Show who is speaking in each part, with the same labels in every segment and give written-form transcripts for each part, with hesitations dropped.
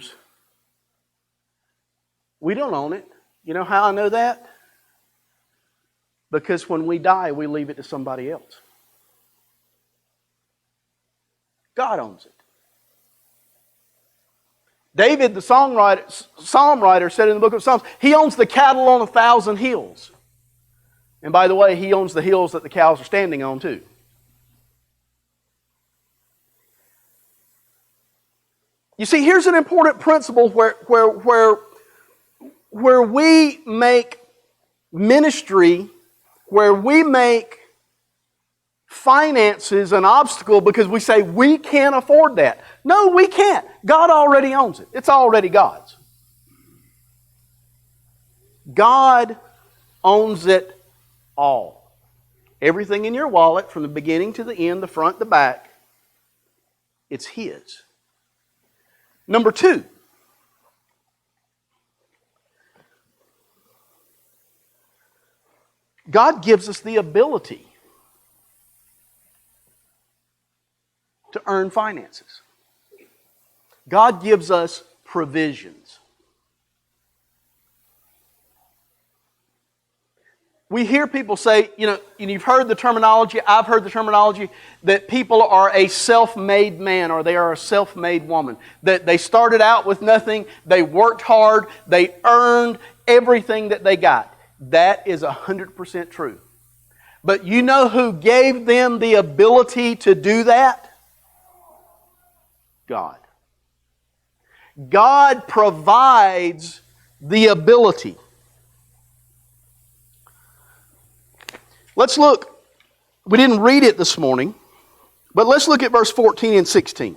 Speaker 1: years, we don't own it. You know how I know that? Because when we die, we leave it to somebody else. God owns it. David, the psalm writer, said in the book of Psalms, He owns the cattle on 1,000 hills. And by the way, He owns the hills that the cows are standing on too. You see, here's an important principle where we make ministry, where we make finances an obstacle because we say we can't afford that. No, we can't. God already owns it. It's already God's. God owns it all. Everything in your wallet, from the beginning to the end, the front, the back, it's His. Number two, God gives us the ability to earn finances. God gives us provisions. We hear people say, you've heard the terminology, I've heard the terminology, that people are a self-made man or they are a self-made woman. That they started out with nothing, they worked hard, they earned everything that they got. That is 100% true. But you know who gave them the ability to do that? God. God provides the ability. Let's look. We didn't read it this morning, but let's look at verse 14 and 16.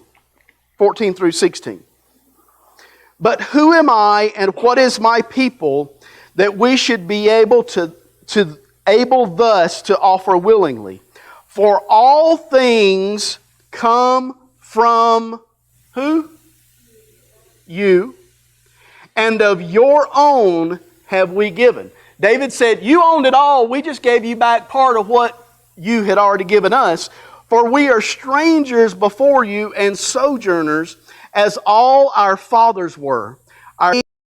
Speaker 1: 14 through 16. But who am I and what is my people that we should be able thus to offer willingly? For all things come from who? You. And of your own have we given. David said, you owned it all. We just gave you back part of what you had already given us. For we are strangers before you and sojourners, as all our fathers were. Our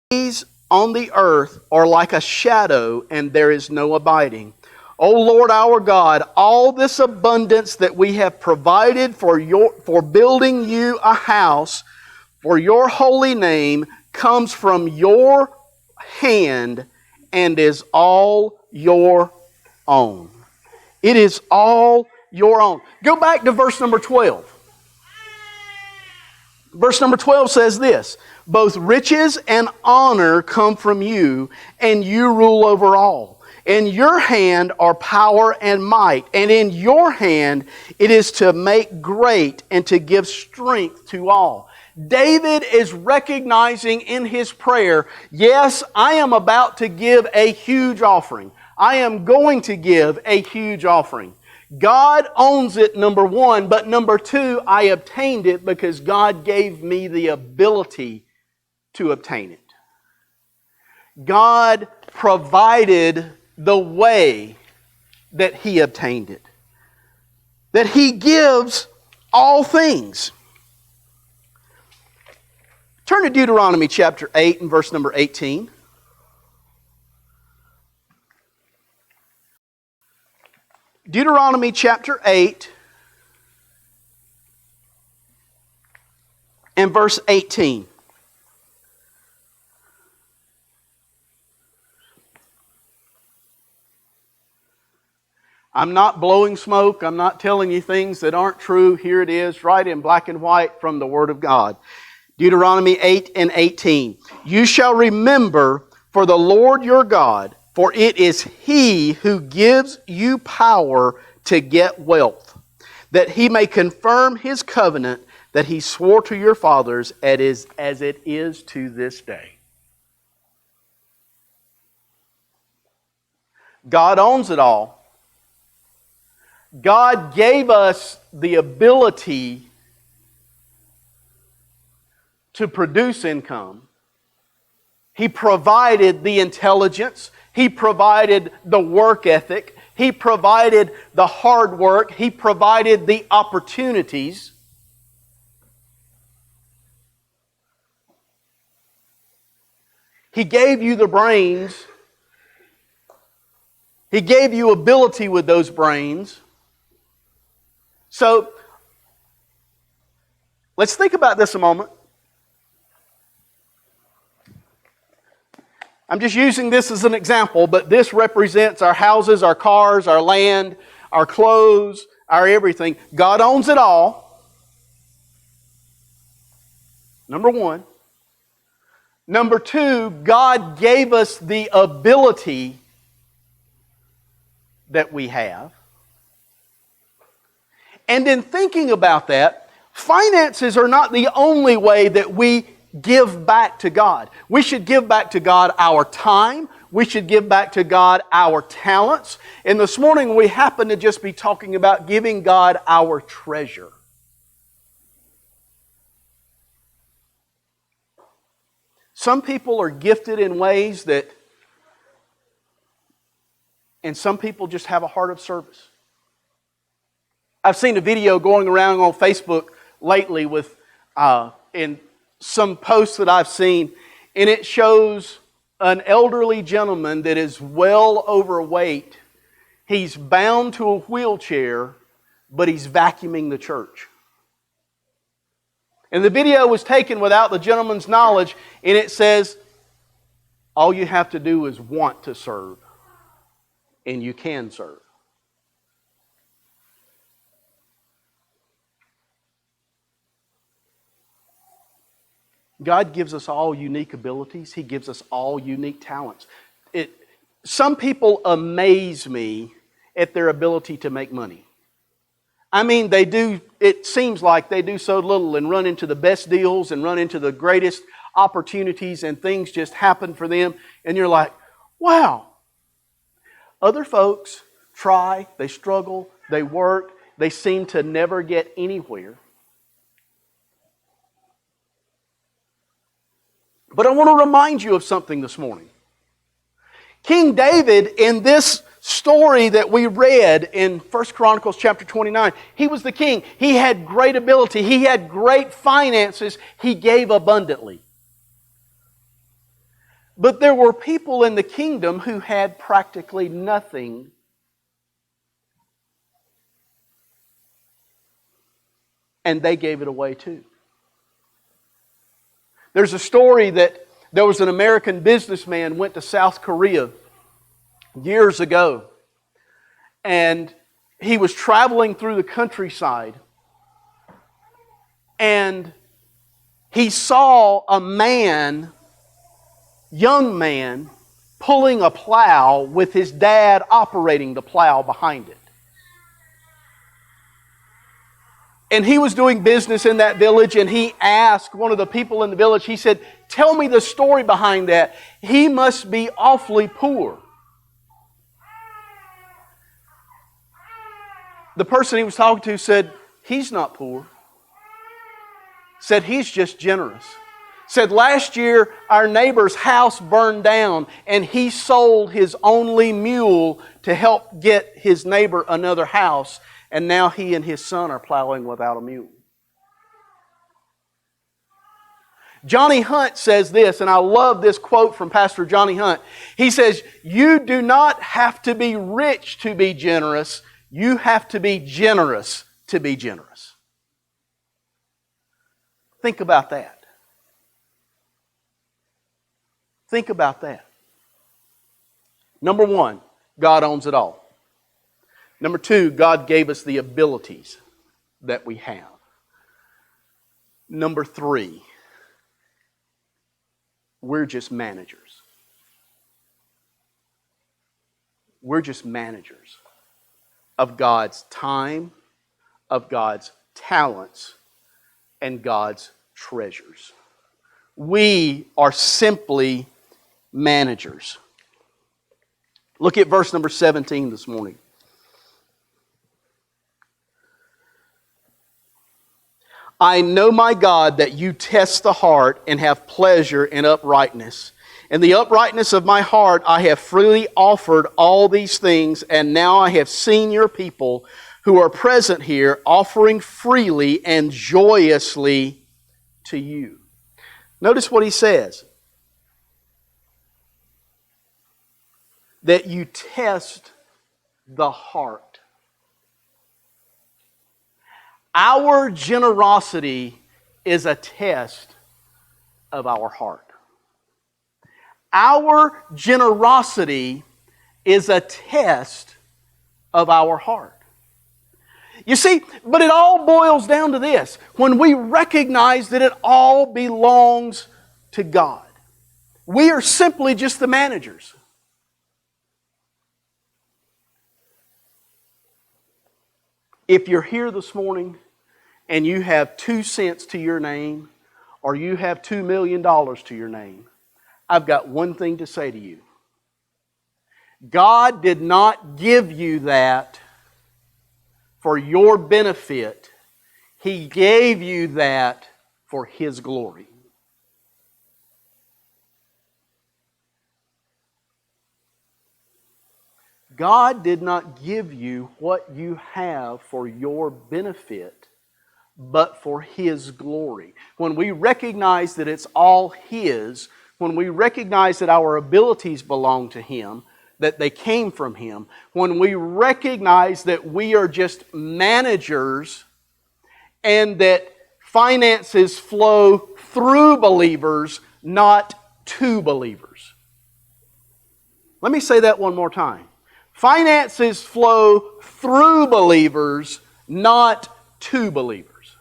Speaker 1: days on the earth are like a shadow, and there is no abiding. O Lord our God, all this abundance that we have provided for building you a house for your holy name comes from your hand and is all your own. It is all your own. Go back to verse number 12. Verse number 12 says this, both riches and honor come from you, and you rule over all. In your hand are power and might, and in your hand it is to make great and to give strength to all. David is recognizing in his prayer, yes, I am about to give a huge offering. I am going to give a huge offering. God owns it, number one, but number two, I obtained it because God gave me the ability to obtain it. God provided the way that He obtained it. That He gives all things. Turn to Deuteronomy chapter 8 and verse number 18. Deuteronomy chapter 8 and verse 18. I'm not blowing smoke. I'm not telling you things that aren't true. Here it is, right in black and white from the Word of God. Deuteronomy 8 and 18. You shall remember for the Lord your God, for it is He who gives you power to get wealth, that He may confirm His covenant that He swore to your fathers as it is to this day. God owns it all. God gave us the ability to produce income. He provided the intelligence. He provided the work ethic. He provided the hard work. He provided the opportunities. He gave you the brains. He gave you ability with those brains. So, let's think about this a moment. I'm just using this as an example, but this represents our houses, our cars, our land, our clothes, our everything. God owns it all. Number one. Number two, God gave us the ability that we have. And in thinking about that, finances are not the only way that we give back to God. We should give back to God our time. We should give back to God our talents. And this morning we happen to just be talking about giving God our treasure. Some people are gifted in ways that, and some people just have a heart of service. I've seen a video going around on Facebook lately with, in some posts that I've seen, and it shows an elderly gentleman that is well overweight. He's bound to a wheelchair, but he's vacuuming the church. And the video was taken without the gentleman's knowledge, and it says, all you have to do is want to serve, and you can serve. God gives us all unique abilities. He gives us all unique talents. Some people amaze me at their ability to make money. I mean, they do, it seems like they do so little and run into the best deals and run into the greatest opportunities and things just happen for them. And you're like, wow. Other folks try, they struggle, they work, they seem to never get anywhere. But I want to remind you of something this morning. King David, in this story that we read in 1 Chronicles chapter 29, he was the king. He had great ability. He had great finances. He gave abundantly. But there were people in the kingdom who had practically nothing. And they gave it away too. There's a story that there was an American businessman went to South Korea years ago. And he was traveling through the countryside. And he saw a man, young man, pulling a plow with his dad operating the plow behind it. And he was doing business in that village, and he asked one of the people in the village, he said, tell me the story behind that. He must be awfully poor. The person he was talking to said, he's not poor. Said, he's just generous. Said, last year our neighbor's house burned down, and he sold his only mule to help get his neighbor another house. And now he and his son are plowing without a mule. Johnny Hunt says this, and I love this quote from Pastor Johnny Hunt. He says, you do not have to be rich to be generous. You have to be generous to be generous. Think about that. Think about that. Number one, God owns it all. Number two, God gave us the abilities that we have. Number three, we're just managers. We're just managers of God's time, of God's talents, and God's treasures. We are simply managers. Look at verse number 17 this morning. I know, my God, that you test the heart and have pleasure in uprightness. In the uprightness of my heart I have freely offered all these things, and now I have seen your people who are present here offering freely and joyously to you. Notice what he says. that you test the heart. Our generosity is a test of our heart. Our generosity is a test of our heart. You see, but it all boils down to this. When we recognize that it all belongs to God, we are simply just the managers. If you're here this morning and you have 2 cents to your name, or you have $2 million to your name, I've got one thing to say to you. God did not give you that for your benefit. He gave you that for His glory. God did not give you what you have for your benefit, but for His glory. When we recognize that it's all His, when we recognize that our abilities belong to Him, that they came from Him, when we recognize that we are just managers and that finances flow through believers, not to believers. Let me say that one more time. Finances flow through believers, not to believers.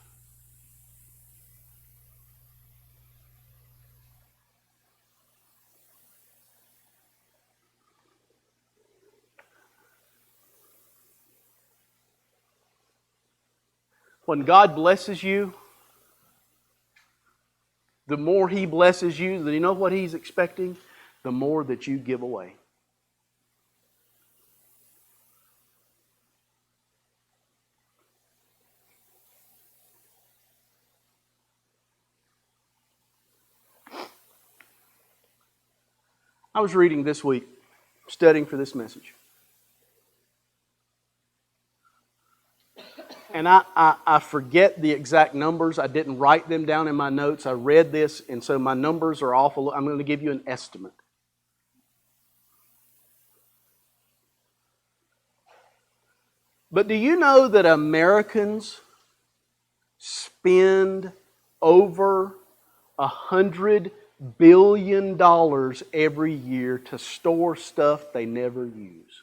Speaker 1: When God blesses you, the more He blesses you, you know what He's expecting? The more that you give away. I was reading this week, studying for this message. And I forget the exact numbers. I didn't write them down in my notes. I read this, and so my numbers are off. I'm going to give you an estimate. But do you know that Americans spend over $100 billion every year to store stuff they never use?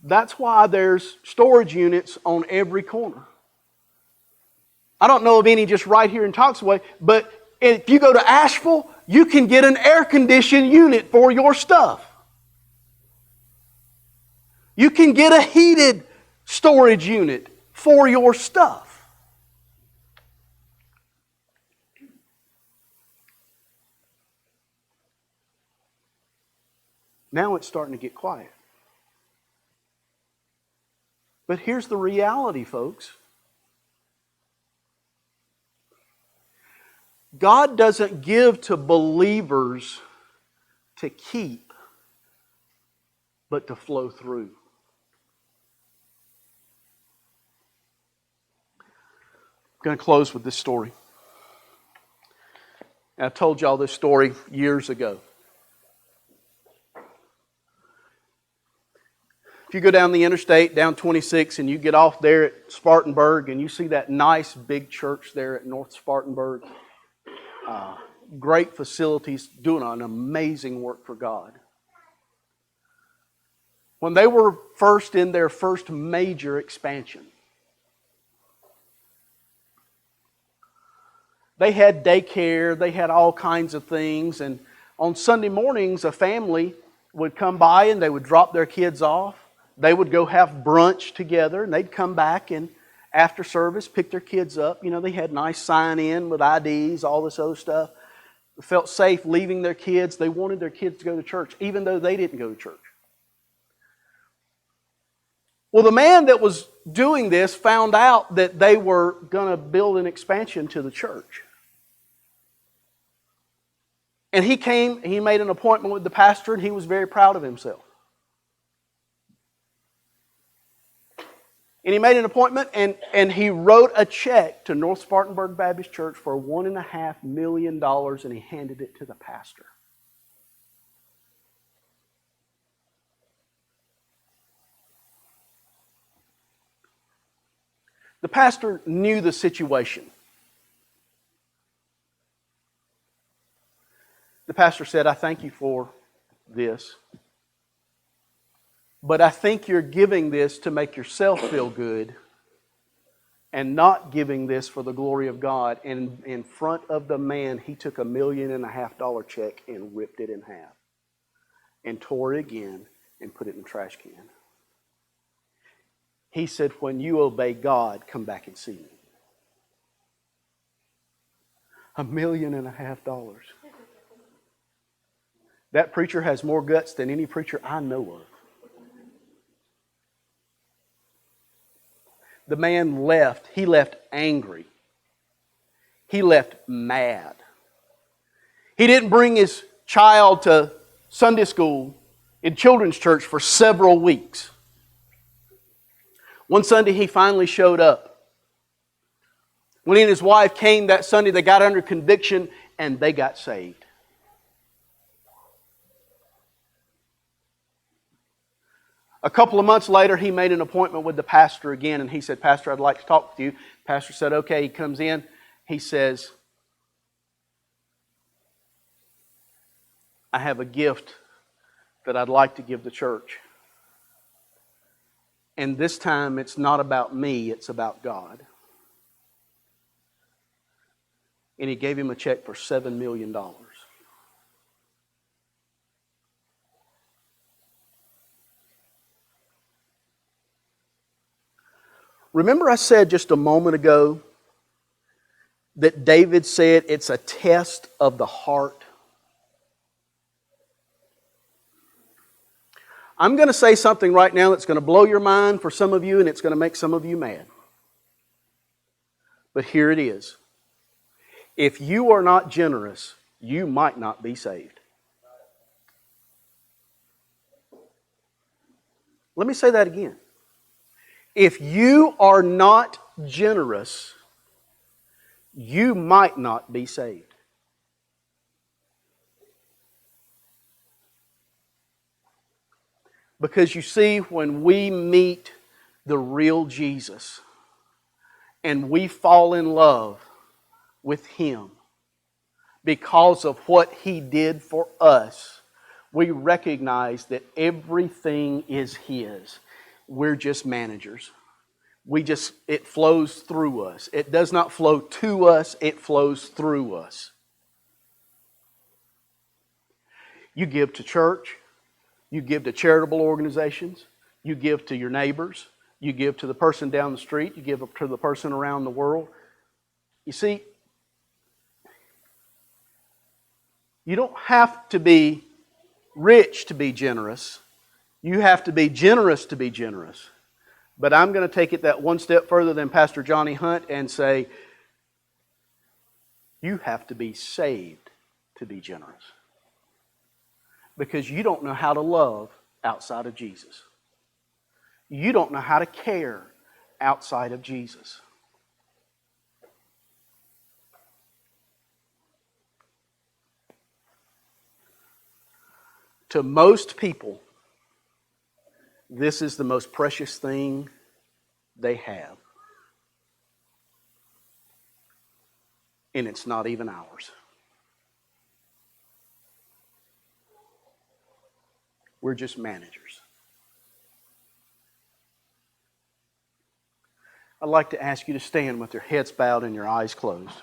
Speaker 1: That's why there's storage units on every corner. I don't know of any just right here in Toxaway, but if you go to Asheville, you can get an air-conditioned unit for your stuff. You can get a heated storage unit for your stuff. Now it's starting to get quiet. But here's the reality, folks. God doesn't give to believers to keep, but to flow through. I'm going to close with this story. I told y'all this story years ago. If you go down the interstate, down 26, and you get off there at Spartanburg, and you see that nice big church there at North Spartanburg, great facilities, doing an amazing work for God. When they were first in their first major expansion, they had daycare, they had all kinds of things, and on Sunday mornings, a family would come by and they would drop their kids off. They would go have brunch together, and they'd come back and after service pick their kids up. You know, they had nice sign-in with IDs, all this other stuff. They felt safe leaving their kids. They wanted their kids to go to church, even though they didn't go to church. Well, the man that was doing this found out that they were going to build an expansion to the church. And he came, he made an appointment with the pastor, and he was very proud of himself. And he made an appointment, and he wrote a check to North Spartanburg Baptist Church for $1.5 million, and he handed it to the pastor. The pastor knew the situation. The pastor said, I thank you for this, but I think you're giving this to make yourself feel good and not giving this for the glory of God. And in front of the man, he took $1.5 million check and ripped it in half and tore it again and put it in the trash can. He said, when you obey God, come back and see me. $1.5 million. That preacher has more guts than any preacher I know of. The man left. He left angry. He left mad. He didn't bring his child to Sunday school in children's church for several weeks. One Sunday he finally showed up. When he and his wife came that Sunday, they got under conviction and they got saved. A couple of months later, he made an appointment with the pastor again, and he said, Pastor, I'd like to talk with you. Pastor said, okay. He comes in. He says, I have a gift that I'd like to give the church. And this time, it's not about me, it's about God. And he gave him a check for $7 million. Remember I said just a moment ago that David said it's a test of the heart? I'm going to say something right now that's going to blow your mind for some of you, and it's going to make some of you mad. But here it is. If you are not generous, you might not be saved. Let me say that again. If you are not generous, you might not be saved. Because you see, when we meet the real Jesus and we fall in love with Him because of what He did for us, we recognize that everything is His. We're just managers. It flows through us. It does not flow to us, it flows through us. You give to church, you give to charitable organizations, you give to your neighbors, you give to the person down the street, you give to the person around the world. You see, you don't have to be rich to be generous. You have to be generous to be generous. But I'm going to take it that one step further than Pastor Johnny Hunt and say, you have to be saved to be generous. Because you don't know how to love outside of Jesus. You don't know how to care outside of Jesus. To most people, this is the most precious thing they have. And it's not even ours. We're just managers. I'd like to ask you to stand with your heads bowed and your eyes closed.